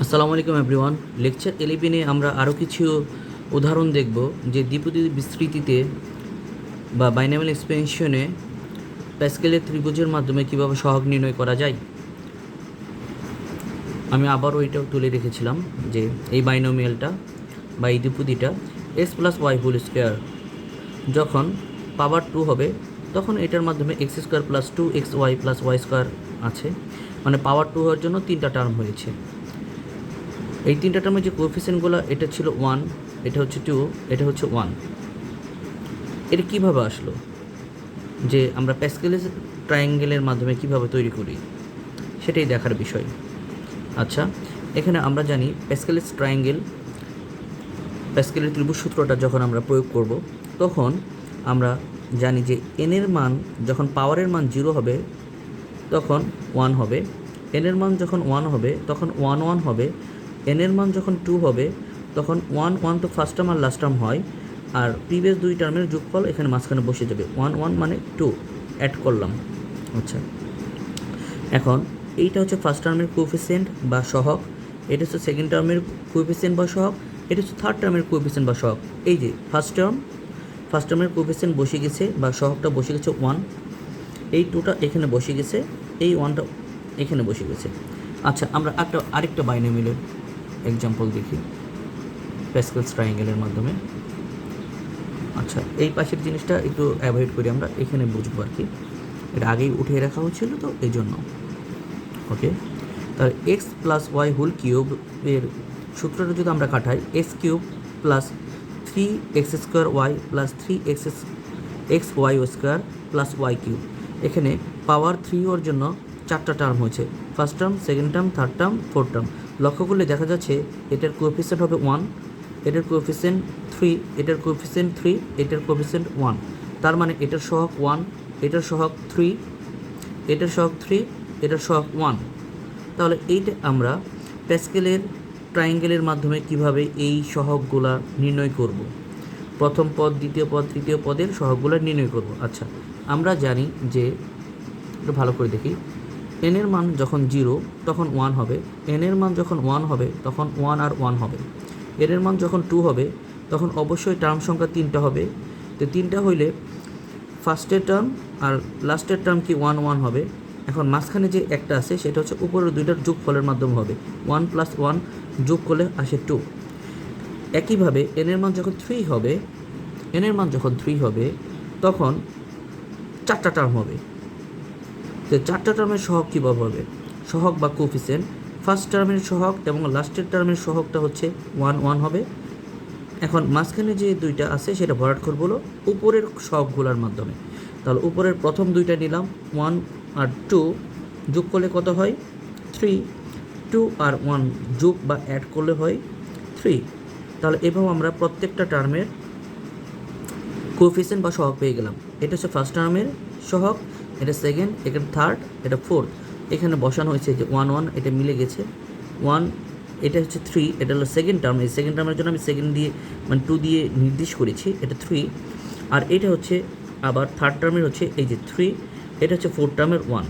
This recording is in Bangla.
আসসালামু আলাইকুম এভরিওয়ান। লেকচার 11-এ আমরা আরও কিছু উদাহরণ দেখব যে দ্বিপদী বিস্তৃতিতে বা বাইনোমিয়াল এক্সপেনশনে প্যাসকেলের ত্রিভুজের মাধ্যমে কীভাবে সহগ নির্ণয় করা যায়। আমি আবারও এটাও তুলে রেখেছিলাম যে এই বাইনোমিয়ালটা বা এই দ্বিপদীটা x plus y whole square যখন পাওয়ার 2 হবে তখন এটার মাধ্যমে x square plus 2xy plus y square আছে, মানে পাওয়ার 2 হওয়ার জন্য 3টা টার্ম হয়েছে। এই 3টা টার্মের যে কোএফিসিয়েন্টগুলো, এটা ছিল 1, এটা হচ্ছে 2, এটা হচ্ছে 1। এটা কীভাবে আসলো যে আমরা প্যাসকেলের ট্রায়াঙ্গেলের মাধ্যমে কিভাবে তৈরি করি সেটাই দেখার বিষয়। আচ্ছা, এখানে আমরা জানি প্যাসকেলের ত্রিভুজ সূত্রটা যখন আমরা প্রয়োগ করব তখন আমরা জানি যে এনের মান যখন পাওয়ারের মান 0 হবে তখন 1 হবে, এনের মান যখন 1 হবে তখন 1 1 হবে, এনের মান যখন 2 হবে তখন 1 1 তো ফার্স্ট টার্ম আর লাস্ট টার্ম হয়, আর প্রিভিয়াস দুই টার্মের যোগফল এখানে মাঝখানে বসে যাবে। 1 1 মানে 2 অ্যাড করলাম। আচ্ছা, এখন এইটা হচ্ছে ফার্স্ট টার্মের কোএফিসিয়েন্ট বা সহগ, এটা হচ্ছে সেকেন্ড টার্মের কোএফিসিয়েন্ট বা সহগ, এটা হচ্ছে থার্ড টার্মের কোএফিসিয়েন্ট বা সহগ। এই যে ফার্স্ট টার্মের কোএফিসিয়েন্ট বসে গেছে বা সহগটা বসে গেছে 1, এই 2টা এখানে বসে গেছে, এই 1টা এখানে বসে গেছে। আচ্ছা, আমরা আরেকটা বাইনোমিয়ালের এক্সাম্পল দেখি প্যাসকেলস ট্রায়াঙ্গেলের মাধ্যমে। আচ্ছা, এই পাশের জিনিসটা একটু অ্যাভয়েড করি, আমরা এখানে বুঝবো আর কি, এটা আগেই উঠিয়ে রাখা হচ্ছিল তো এই জন্য। ওকে, তাহলে এক্স প্লাস ওয়াই হোল কিউবের সূত্রটা যদি আমরা কাটাই, x cube plus 3x square y plus 3x y square plus y cube. এখানে পাওয়ার 3 ওর জন্য 4টা টার্ম হয়েছে, first term, second term, third term, fourth term. লক্ষ্য করলে দেখা যাচ্ছে এটার কোএফিসিয়েন্ট হবে 1, এটার কোএফিসিয়েন্ট 3, এটার কোএফিসিয়েন্ট 3, এটার কোএফিসিয়েন্ট 1। তার মানে এটার সহগ 1, এটার সহগ 3, এটার সহগ 3, এটার সহগ 1। তাহলে এইটা আমরা প্যাসকেলের ট্রায়াঙ্গেলের মাধ্যমে কিভাবে এই সহগগুলা নির্ণয় করব, প্রথম পদ, দ্বিতীয় পদ, তৃতীয় পদের সহগগুলো নির্ণয় করব। আচ্ছা, আমরা জানি যে একটু ভালো করে দেখি, এনের মান যখন 0 তখন 1 হবে, এনের মান যখন 1 হবে তখন 1 আর 1 হবে, এনের মান যখন 2 হবে তখন অবশ্যই টার্ম সংখ্যা 3টা হবে। তো 3টা হইলে ফার্স্টের টার্ম আর লাস্টের টার্ম কি 1 1 হবে। এখন মাঝখানে যে একটা আছে সেটা হচ্ছে উপরের দুইটার যোগফলের মাধ্যমে হবে, 1 + 1 যোগ করলে আসে 2। একইভাবে এনের মান যখন 3 হবে তখন 4টা টার্ম হবে। তো 4টা টার্মের সহগ কীভাবে হবে, সহগ বা কোএফিসিয়েন্ট, ফার্স্ট টার্মের সহগ এবং লাস্টের টার্মের সহগটা হচ্ছে 1 1 হবে। এখন মাঝখানে যে দুইটা আছে সেটা ভরাট করবো হলো উপরের সহগগুলোর মাধ্যমে। তাহলে উপরের প্রথম দুইটা নিলাম, 1 আর 2 যোগ করলে কত হয় 3, 2 আর 1 যোগ বা অ্যাড করলে হয় 3। তাহলে এভাবে আমরা প্রত্যেকটা টার্মের কোএফিসিয়েন্ট বা সহগ পেয়ে গেলাম। এটা হচ্ছে ফার্স্ট টার্মের সহগ, এটা সেকেন্ড, এটা থার্ড, এটা ফোর্থ। এখানে বসানো হয়েছে যে 1 1, এটা মিলে গেছে 1, এটা হচ্ছে 3, এটা হলো সেকেন্ড টার্ম, এই সেকেন্ড টার্মের জন্য আমি সেকেন্ড দিয়ে মানে 2 দিয়ে নির্দেশ করেছি, এটা 3। আর এটা হচ্ছে আবার থার্ড টার্মের হচ্ছে এই যে 3, এটা হচ্ছে ফোর্থ টার্মের 1।